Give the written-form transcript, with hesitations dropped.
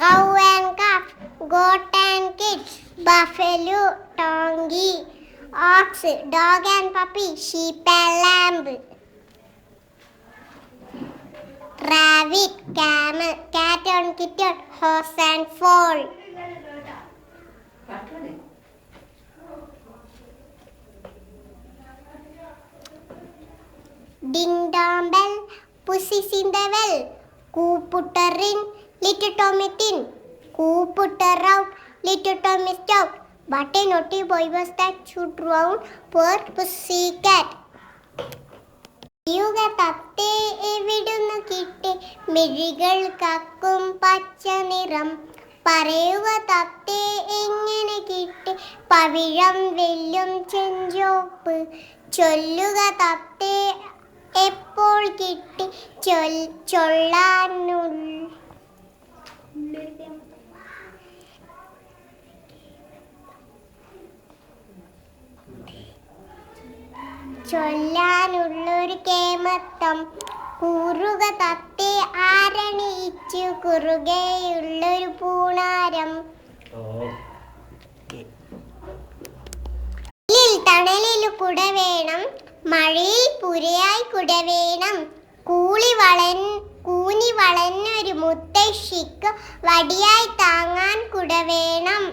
cow and calf, goat and kids, buffalo, donkey, ox, dog and puppy, sheep and lamb. Rabbit, camel, cat and kitten, horse and foal. Ding dong bell, pussy's in the well. Coo put her in, little Tommy tin. Coo put her out, little Tommy stopped. But a naughty boy was that should drown poor pussycat. യുഗ തത്തേ എവിടുന്നു കിട്ടി മിഴികൾ കക്കും പച്ച നിറം പറയുക തത്തേ എങ്ങനെ കിട്ടി പവിഴം വെല്ലും ചെഞ്ചോപ്പ് ചൊല്ലുക തത്തേ എപ്പോൾ കിട്ടി ചൊല്ലാനുള്ളൊരു കേമത്തം കൂറുക തത്തേ ആരണിയിച്ചു കുറുകെയുള്ളൊരു പൂണാരം തണലിൽ കുട വേണം മഴയിൽ പുരയായി കുട വേണം കൂനി വളഞ്ഞൊരു മുത്തശ്ശിക്ക് വടിയായി താങ്ങാൻ കുട വേണം.